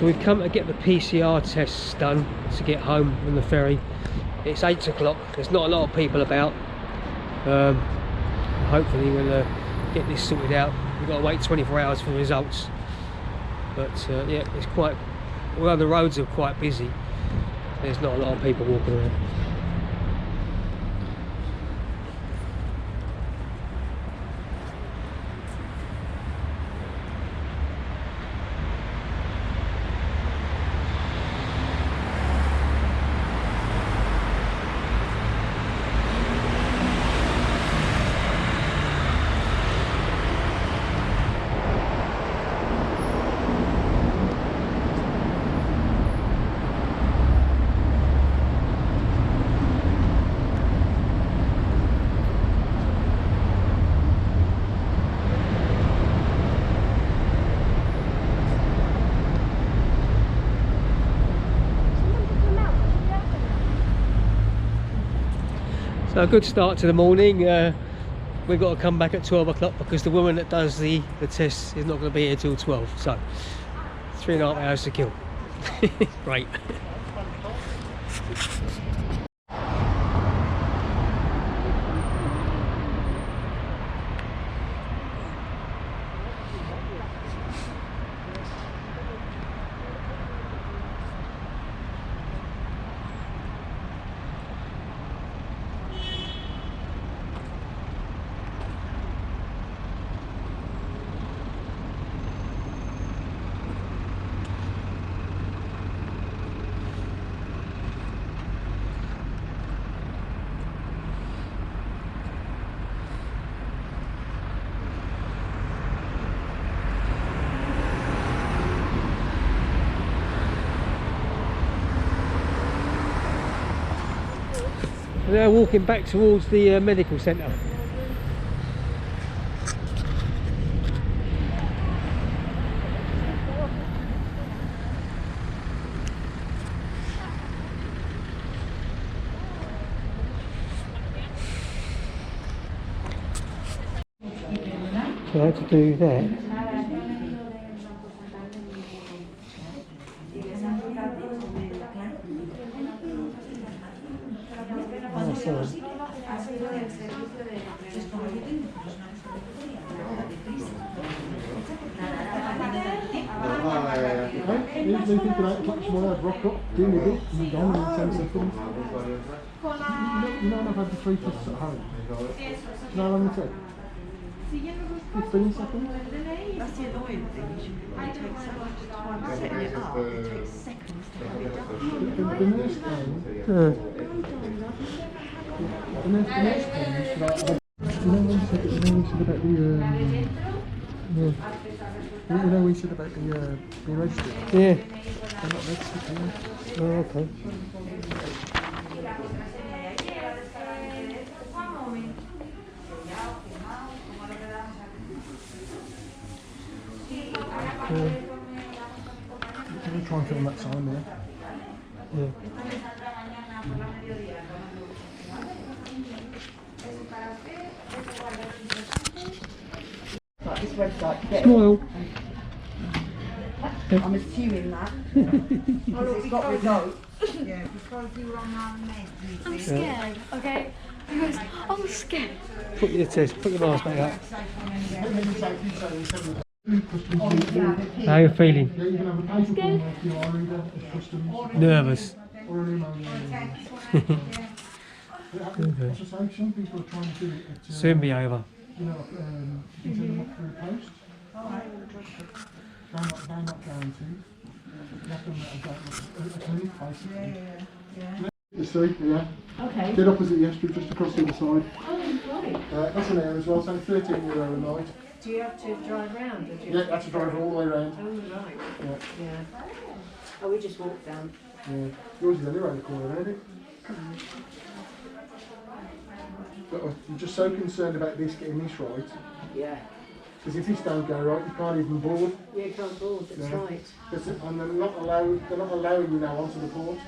So we've come to get the PCR tests done to get home on the ferry. It's 8 o'clock, there's not a lot of people about. Hopefully we'll get this sorted out. We've got to wait 24 hours for the results. But yeah, it's quite, although the roads are quite busy, there's not a lot of people walking around. So a good start to the morning. We've got to come back at 12 o'clock because the woman that does the test is not going to be here till 12. So 3.5 hours to kill. Great. We're now walking back towards the medical centre. So I had to do that. Oh, sorry. Usually people out touch my head, rock up, do me a bit, and be gone in 10 seconds. You know I've had the 3 tests at home. Do you know how long it takes? 15 seconds? That's the annoying thing, it takes so much time setting it up, it takes seconds to have it done. The nurse came, the nurse came, you know when you said about you know we said about being registered? Yeah. They're not registered, yeah. Oh, okay. Can we try and film that sign there? Yeah. Like this website, Smile. I'm assuming that. Because it's got results. Yeah, because you were on our meds. I'm scared, okay? Because I'm scared. Put your test, put your mask back up. How are you feeling? Yeah, you can have a paper form if you are reader, a customs. Nervous. Or an email. Okay. As I say, some people are trying to do it at, Soon be over. you know, you can send them up through the post. They're not guaranteed. You have to have a clinic, basically. You see, yeah. Okay. Dead opposite the estuary, just across the other side. Oh, right. That's an air as well, so €13 a night. Do you have to drive round? Or do you Yeah, that's a drive all the way around. Oh, right. Yeah. Yeah. Oh, we just walked down. Yeah. Yours is only around the corner, isn't it? But I'm just so concerned about this getting this right. Yeah. Because if this don't go right, you can't even board. Yeah, you can't board, that's Yeah. right. And they're not allowing you now onto the port.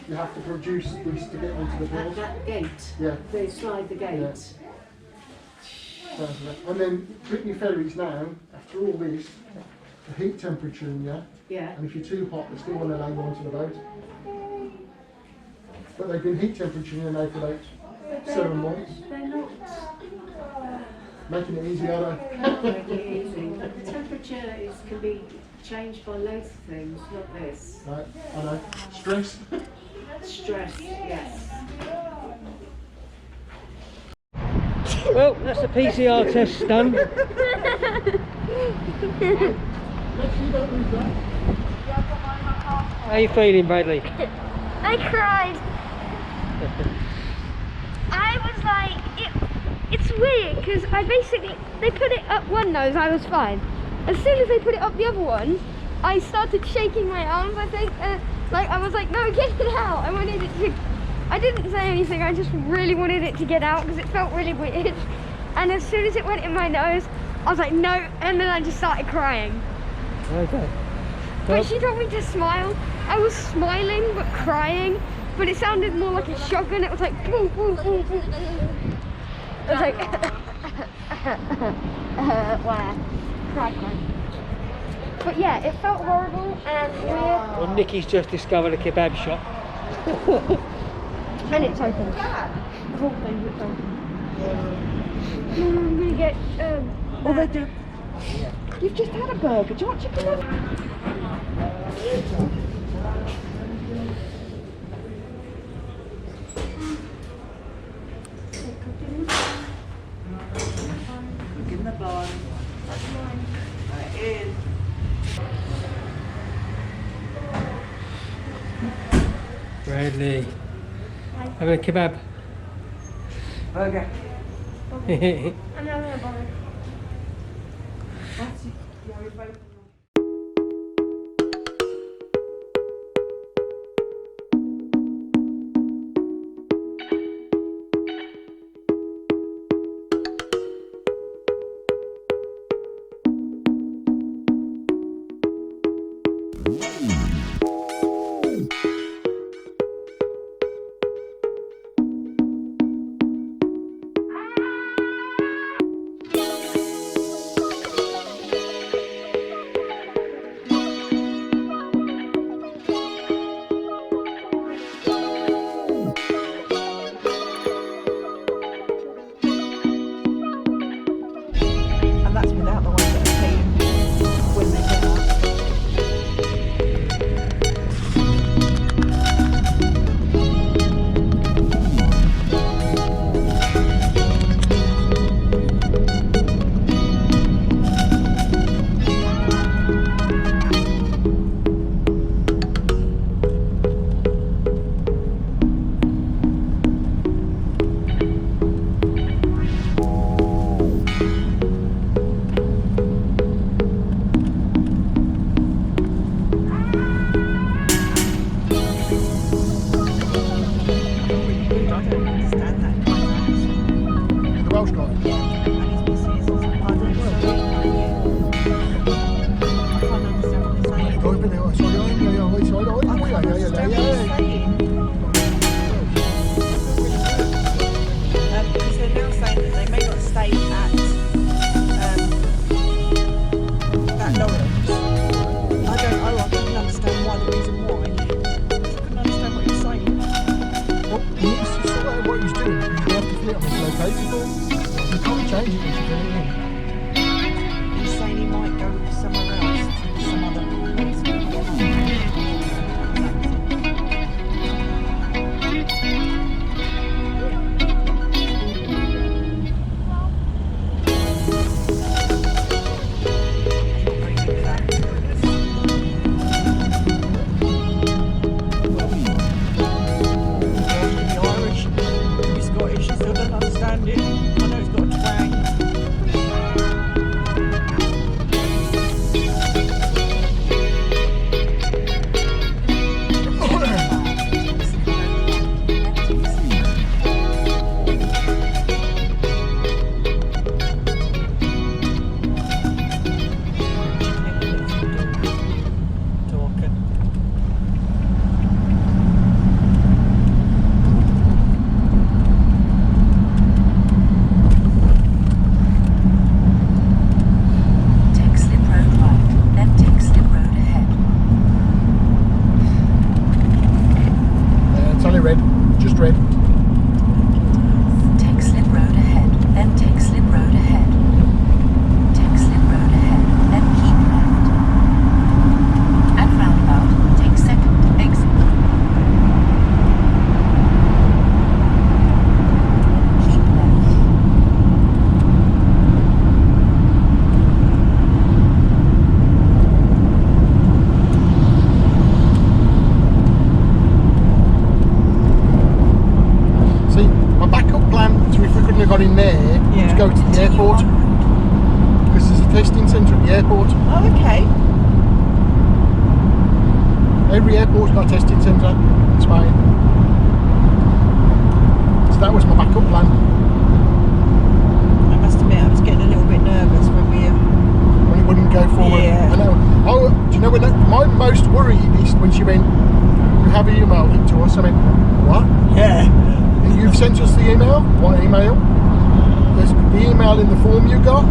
You have to produce this to get onto the At port. that gate? Yeah. They slide the gate? Yeah. And then Brittany Ferries now, after all this, a heat temperature in you, Yeah. and if you're too hot, they still want to hang on to the boat. But they've been heat temperature in you now for about 7 months. They're not Making it easy, are they? really easy. The temperature can be changed by loads of things, not this. Right, I know. Stress. Stress, yes. Well, that's the PCR test done. Make sure you don't lose that. How are you feeling, Bradley? I cried. I was like, it's weird because they put it up one nose, I was fine. As soon as they put it up the other one, I started shaking my arms, I think. I was like, no, get it out. I didn't say anything, I just really wanted it to get out because it felt really weird. And as soon as it went in my nose, I was like, no, and then I just started crying. Okay. But she told me to smile. I was smiling but crying, but it sounded more like a shotgun. It was like, boom, boom, boom, boom. It was like, where? Cry. But yeah, it felt horrible and weird. Well, Nikki's just discovered a kebab shop. And it's open. The whole thing is open. I'm gonna get, Oh, they do. You've just had a burger. Do you want chicken? Look in the bar. That's mine. There it is. Bradley. Having a kebab. Burger. I'm having a burger. That's it. Yeah, we're both. And that's without the ones that are clean when they come out. I don't understand that kind of accent. The Welsh guy. And his missus is like, I don't understand what they're saying. Rồi bên này rồi, xoay đó, xoay đó, I can't understand what they're saying. Because they're now saying that they may not stay at Lawrence. I couldn't understand why, the reason why. I couldn't understand red. Just red. Take slip road ahead, then take slip road ahead. Take slip road ahead, then keep left. At roundabout, take second exit. Keep left. See, my backup plan, so if we couldn't have got in there, was Yeah. go to the Continue airport. on route. Because there's a testing centre at the airport. Oh, okay. Every airport's got a testing centre in Spain. So that was my backup plan. I must admit, I was getting a little bit nervous when we. When it wouldn't go forward. Yeah. I know. Oh, do you know when my most worry is when she went, you have emailed it to us. I went, what? Yeah. You've sent us the email? What email? There's the email in the form you got?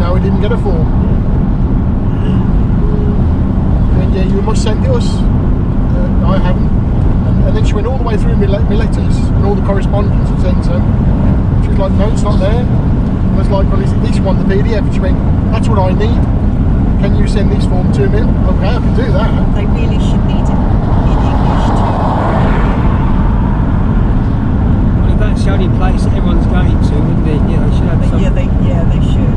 No, we didn't get a form. And yeah, you must send it us. I haven't. And then she went all the way through my letters and all the correspondence and sent them. She was like, no, it's not there. I was like, well, is it this one, the PDF? And she went, that's what I need. Can you send this form to me? Okay, I can do that. They really should need it in English too. Well, if that's the only place that everyone's going to, wouldn't it? Yeah, they should have some. Yeah, they should.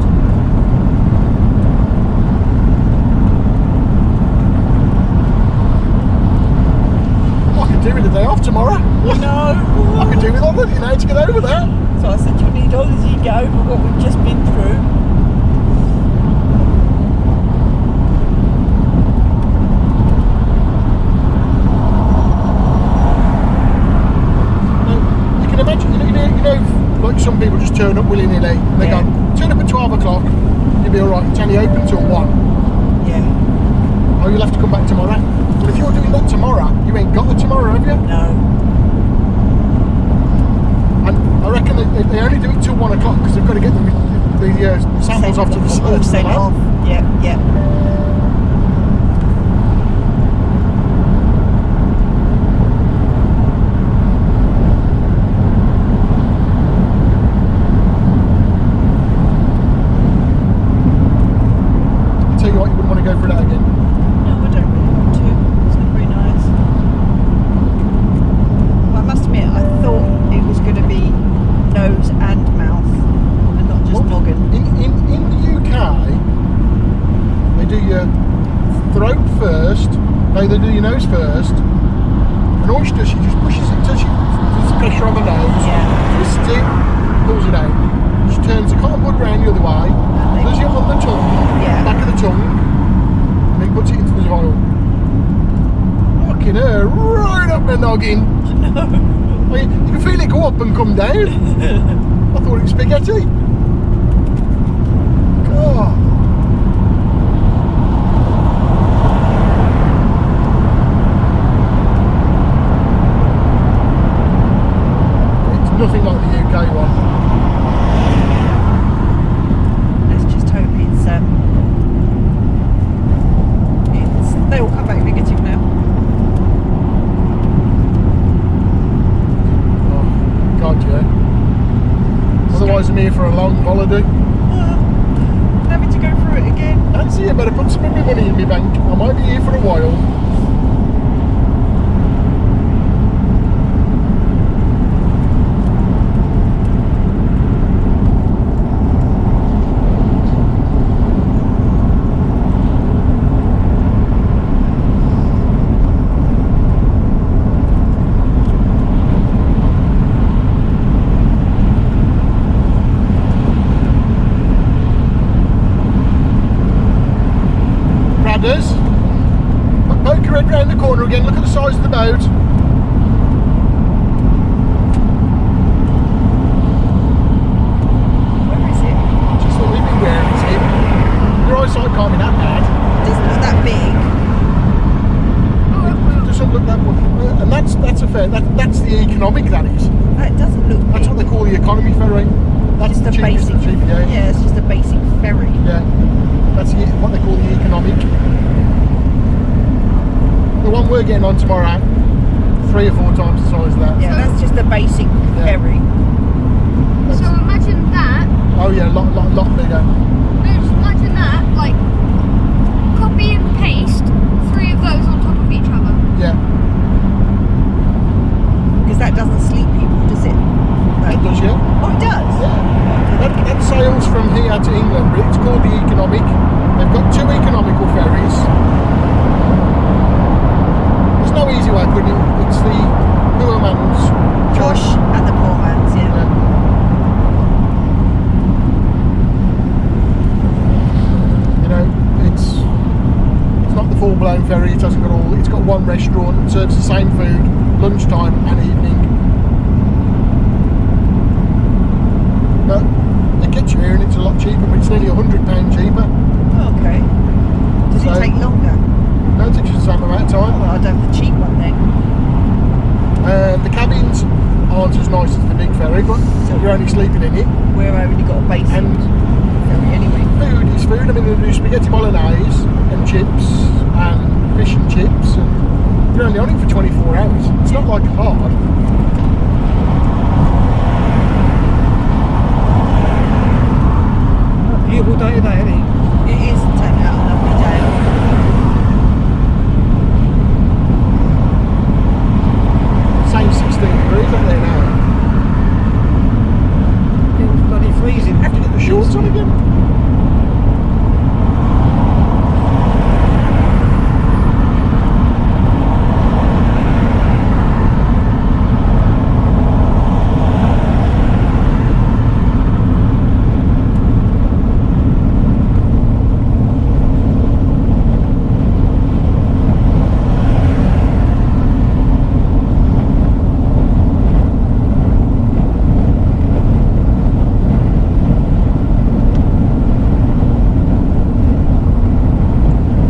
I could do with a day off tomorrow. No. I could do with holiday, you know, to get over that. So I said, you need holiday to get over what we've just been through. You can imagine, you know, like some people just turn up willy-nilly. They Yeah. go, turn up at 12 o'clock, you'll be alright, it's only open till 1. Yeah. Oh, you'll have to come back tomorrow. But if you're doing that tomorrow, you ain't got the tomorrow, have you? No. And I reckon they only do it till 1 o'clock because they've got to get the samples off to the sent lab. off. Yep, yep. I'll tell you what, you wouldn't want to go for that again. No, I don't really want to. It's not very nice. I must admit, I thought it was going to be nose and mouth, and not just Well, noggin. in the UK, they do your throat first, no, they do your nose first, and all she does, she just pushes it until she puts the pressure on the nose, twists it, pulls it out. She turns the cotton bud round the other way, does it on the tongue, Yeah. back of the tongue, and then puts it into the vial. Fucking her, right up the noggin. I mean, you can feel it go up and come down. I thought it was spaghetti. God. It's nothing like the UK one. Let's just hope it's they all come back negative now. Oh, God, yeah. Otherwise, I'm here for a long holiday. Having to go through it again. Nancy, I better put some of my money in my bank. I might be here for a while. Radders, poke your head round the corner again, look at the size of the boat. Where is it? Just the living where it's in. Your eyesight can't be that bad. It doesn't look that big. It doesn't look that much. And that's a fair, that's the economic, that is. It doesn't look big. That's what they call the economy ferry. That's Just the a cheapest, basic. yeah. Yeah, it's just a basic ferry. Yeah, that's what they call the economic. The one we're getting on tomorrow, 3 or 4 times the size of that. Yeah, that's just a basic ferry. So imagine that. Oh yeah, lot bigger. Just imagine that, like, copy and paste 3 of those on top of each other. Yeah, Because that doesn't sleep people, does it? it does, yeah. Oh, it does? Yeah. That sails from here to England, but it's called the Economic. They've got 2 economical ferries. There's no easy way of putting it. It's the poor man's Josh and the poor man's, yeah. You know, it's not the full-blown ferry. It hasn't got all. It's got 1 restaurant that serves the same food lunchtime and evening. But it gets you here and it's a lot cheaper, but it's nearly £100 cheaper. Okay. Does So- it take longer? No, it takes you the same amount of Oh, time. well, I'd have the cheap one then. The cabins aren't as nice as the big ferry, but you're only sleeping in it. We've only got a basic And ferry anyway. food is food. I mean, they do spaghetti bolognese and chips and fish and chips, and you're only on it for 24 hours. It's not like hard. Beautiful day today, isn't it? It is turning out a lovely day. Same 16 degrees up there now. It was bloody freezing. Have to get the shorts on again.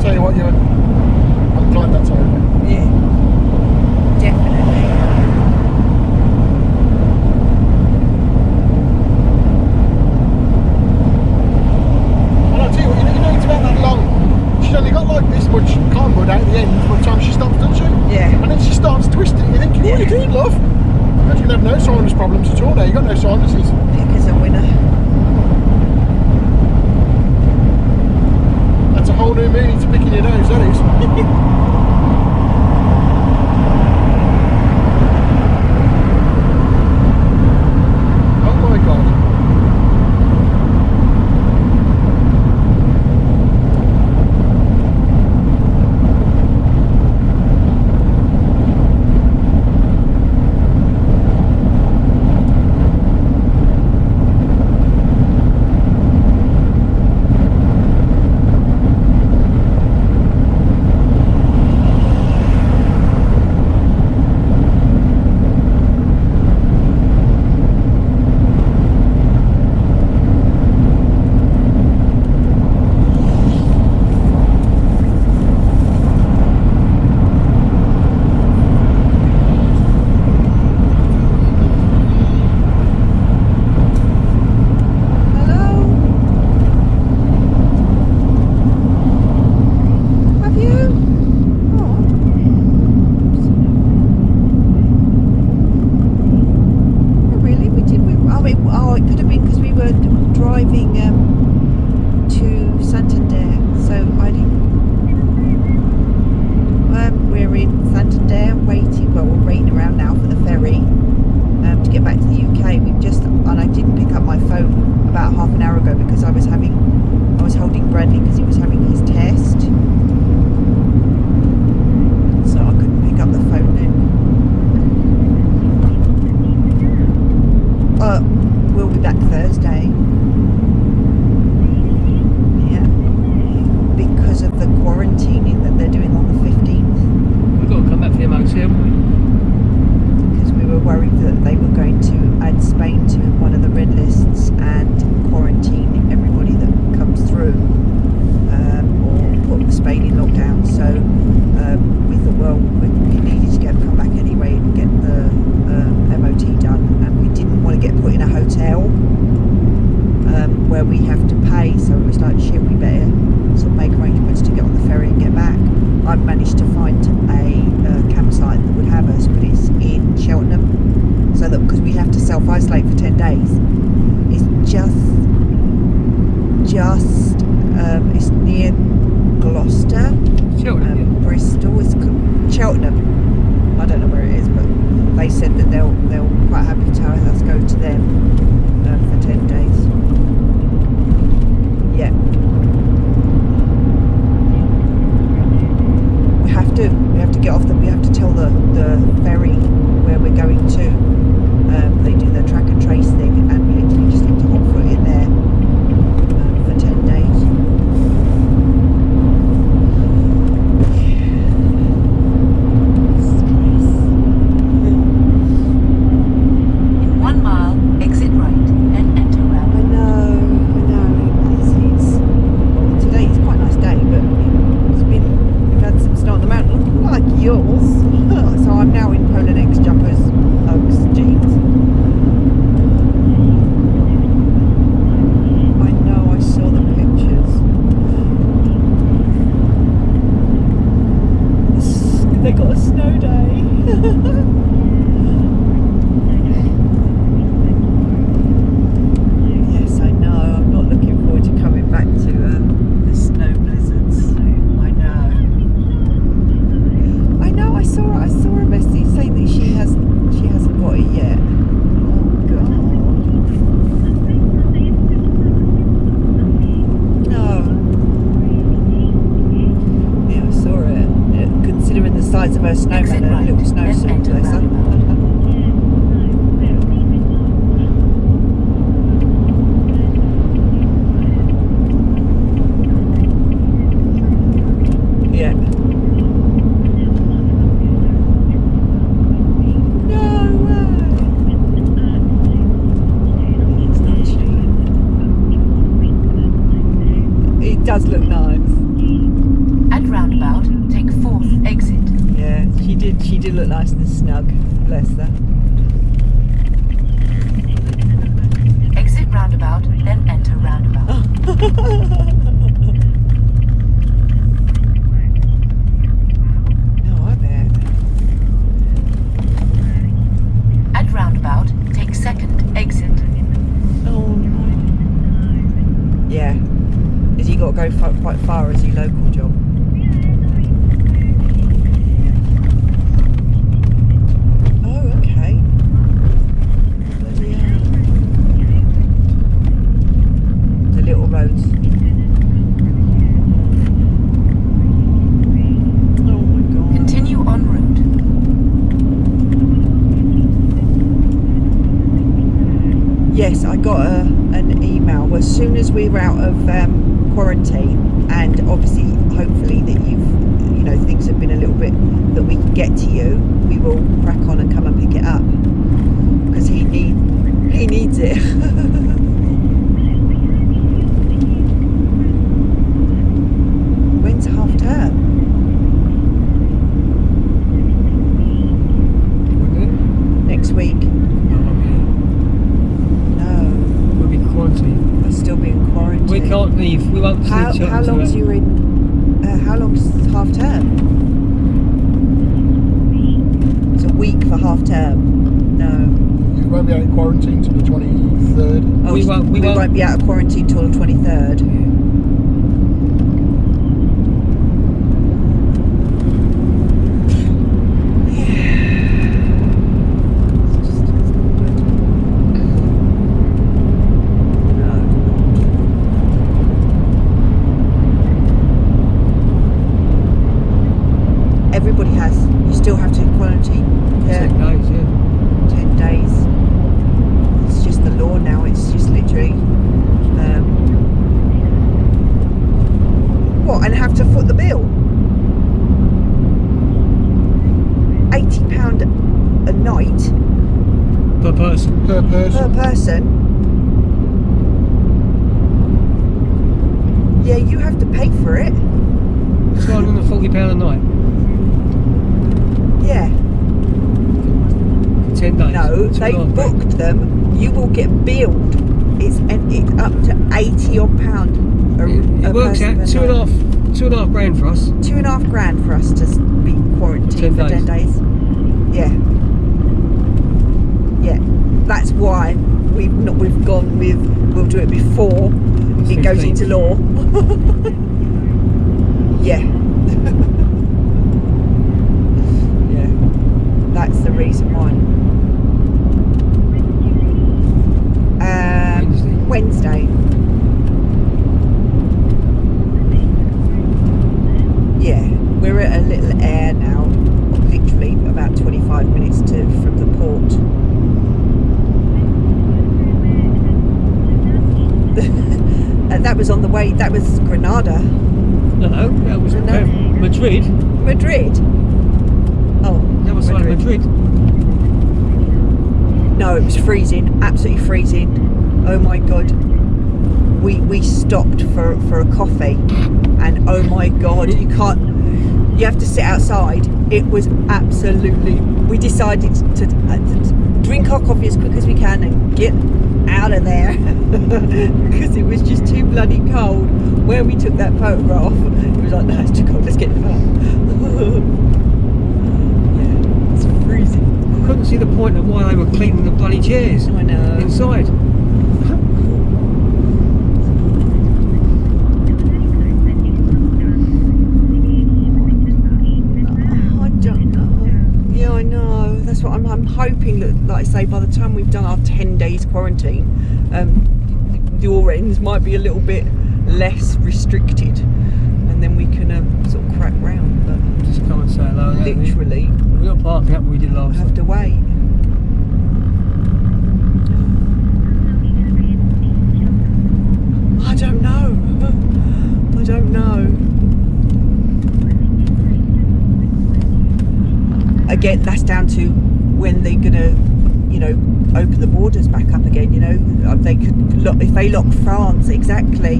Tell you what, I'm glad that's over. Yeah. Definitely. And I'll tell you what, you know it's about that long. She's only got like this much cardboard out the end by the time she stops, doesn't she? Yeah. And then she starts twisting. You're thinking, what are you doing, love? Because you can have no sinus problems at all now. You've got no sinuses. Pick as a winner. That's a whole new meaning to picking your nose, that is. Oh my god. Hello? Have you? Oh. Oh, really? We did. It could have been because we were driving to Santander, so I didn't. We're in Santander waiting. Well, we're waiting around now for the ferry to get back to the UK. And I didn't pick up my phone about half an hour ago because I was holding Bradley because he was having his test, so I couldn't pick up the phone then. We'll be back Thursday. Yeah, because of the quarantining that they're doing on the 15th. We've got to come back to the MOT, haven't we? Because we were worried that they were going to add Spain to one of the red lists and quarantine everybody that comes through, or put Spain in lockdown. So we thought, well, we needed to come back anyway and get the MOT done, and we didn't want to get put in a hotel where we have to pay. So it was like, shit, we better sort of make arrangements to get on the ferry and get back. I've managed to find a campsite that would have us, but it's self-isolate for 10 days. It's it's near Gloucester, Cheltenham, Bristol, it's Cheltenham. I don't know where it is, but they said that they'll quite happy to have us go to them for 10 days. Yeah. We have to get off we have to tell the ferry where we're going to. They do the track and trace thing, and we literally just need to hot foot in there for 10 days. In 1 mile, exit right, then enter I round. know. Well, today is quite a nice day, but we've had some snow on the mountain, like yours. So I'm now in Polar Next jumpers, Uggs, jeans. I know, I saw the pictures. They got a snow day. Yes, I know. I'm not looking forward to coming back to the snow blizzards. I know. I saw a message saying that she hasn't got it yet. Oh God. No. Yeah, I saw it. Considering the size of her snowman, her little snowsuit, bless her. Yeah. No way. It's not cheap. It does look nice. At roundabout, take 4th exit. Yeah, she did look nice and snug. Bless her. Exit roundabout, then enter roundabout. No, I bet. At roundabout, take 2nd exit. Oh no. Yeah. Because you got to go quite far as your local job. Oh, okay. Bloody hell. The little roads. Oh my God. Continue en route. Yes, I got an email as soon as we were out of quarantine, and obviously, hopefully that things have been a little bit that we can get to you. We will crack on and come and pick it up because he needs it. When's half term? Next week. No, we'll be quarantined. we're still being quarantined. We can't leave. We won't see each other. How long's you in? How long's half term? It's a week for half term. No. You won't be out in quarantine till the 23rd. Oh, We won't be out of quarantine till the 23rd. Everybody has. You still have to quarantine. 10 days, yeah. 10 days. It's just the law now. It's just literally. What? And have to foot the bill? £80 a night Per person. Per person. per person. Yeah, you have to pay for it. £240 a night. Yeah. 10 days. No, Two they and a half grand. booked them. You will get billed. It's up to £80 a It works person out per night. two and a half grand for us. £2,500 for us to be quarantined 10 for 10 days. Yeah. Yeah. That's what we've gone with we'll do it before it goes 15th. into law. Yeah. Yeah. That's the reason why. Wednesday. Yeah, we're at a little air now, literally about 25 minutes from the port. That was on the way, that was Granada. No, that was No. Madrid. Madrid? Oh, The other side of Madrid. No, it was freezing, absolutely freezing. Oh my god. We stopped for a coffee, and oh my god, you have to sit outside. It was absolutely, we decided to drink our coffee as quick as we can and get out of there because it was just too bloody cold. When we took that photograph, it was like, no, it's too cold, let's get in the car. Yeah, it's freezing. I couldn't see the point of why they were cleaning the bloody chairs I know. inside. I don't know. Yeah, I know. That's what I'm hoping that, like I say, by the time we've done our 10 days quarantine, your ends might be a little bit less restricted, and then we can sort of crack round. But Just come and say hello. literally, We're not parking up where we did last have time. to wait. I don't know. I don't know. Again, that's down to when they're gonna, open the borders back up again. They could lock, if they lock France, exactly.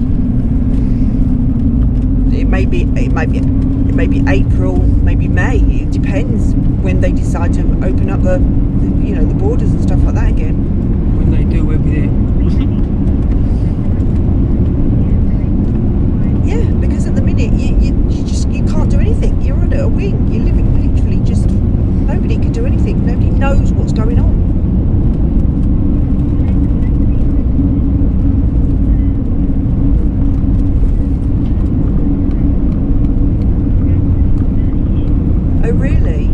It may be April, maybe May. It depends when they decide to open up the borders and stuff like that again. When they do, we'll be there. Yeah, because at the minute you can't do anything. You're on a wing. You're living literally just, nobody can do anything. Nobody knows what's going on. Oh really?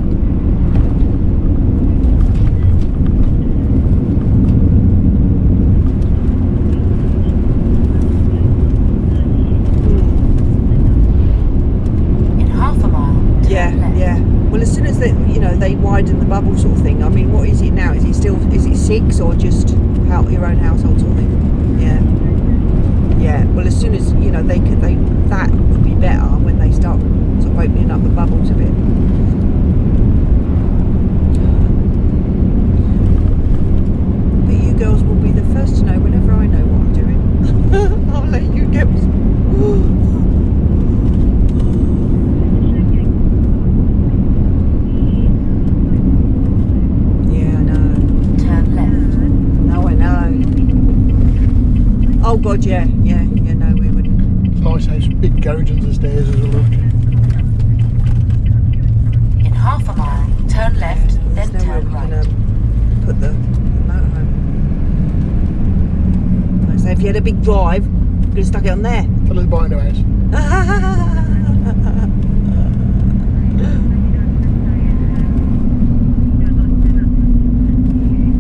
In half a mile, turn Yeah, left. yeah. Well, as soon as they widen the bubble sort of thing. I mean, what is it now? Is it 6 or just your own household sort of thing? Yeah, yeah. Well, as soon as that would be better when they start sort of opening up the bubbles a bit. But you girls will be the first to know whenever I know what I'm doing. I'll let you girls. Turn left. No, I know. Oh God, yeah, no, we would. Nice house, big garage under the stairs as well. In half a mile, turn left, then There's nowhere turn we right. can put the motorhome. Like I say, if you had a big drive, you could have stuck it on there. Tell us to buy a new house.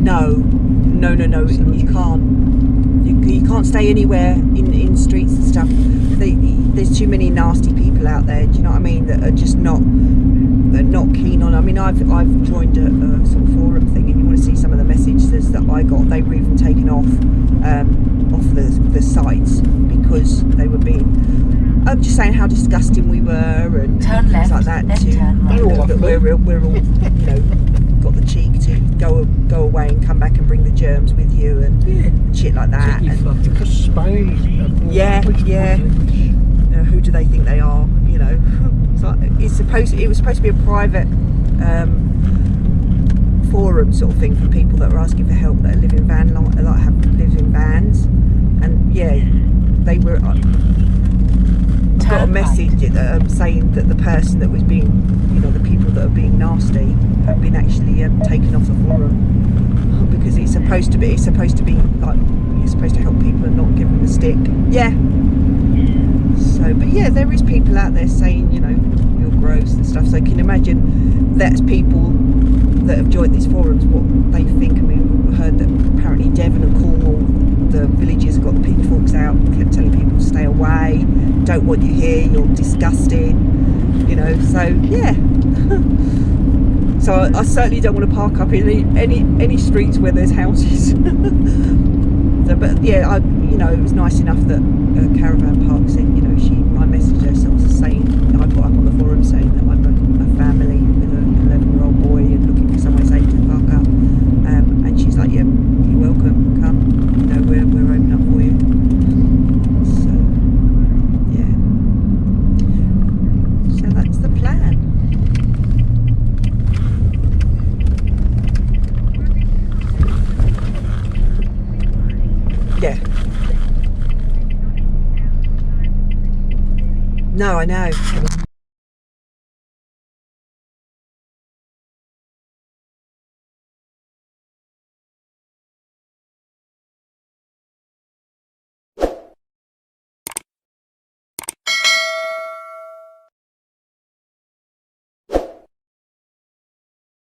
No, you can't. You can't stay anywhere in streets and stuff. There's too many nasty people out there. Do you know what I mean? That are just not keen on. I mean, I've joined a sort of forum thing, and you want to see some of the messages that I got. They were even taken off the sites because they were being. I'm just saying how disgusting we were and Turn things left, like that. then Too. turn right. They're all off That there. we're all got the cheek to go away and come back and bring the germs with you and shit like that. Cheeky And, fucker. Because Spain is Yeah, yeah. Who do they think they are? So it was supposed to be a private forum sort of thing for people that were asking for help that live in live in vans, and yeah, they were got a message saying that the person that was being, you know, the people that are being nasty have been actually taken off the forum because it's supposed to be like you're supposed to help people and not give them the stick. Yeah. So, but yeah, there is people out there saying, you know, you're gross and stuff. So you can imagine that's people that have joined these forums, what they think. I mean, we heard that apparently Devon and Cornwall, the villagers got the pitchforks out, kept telling people to stay away, don't want you here, you're disgusting, you know. So yeah. So I certainly don't want to park up in any streets where there's houses. So, but yeah, you know, it was nice enough that Caravan Park said, you know, I messaged her sort of saying, I put up on the forum saying that I'm a family with an 11-year-old boy and looking for somewhere safe to park up, and she's like, yeah, you're welcome, come, you know, we're open up for you. So yeah, so that's the plan. Yeah. No, I know.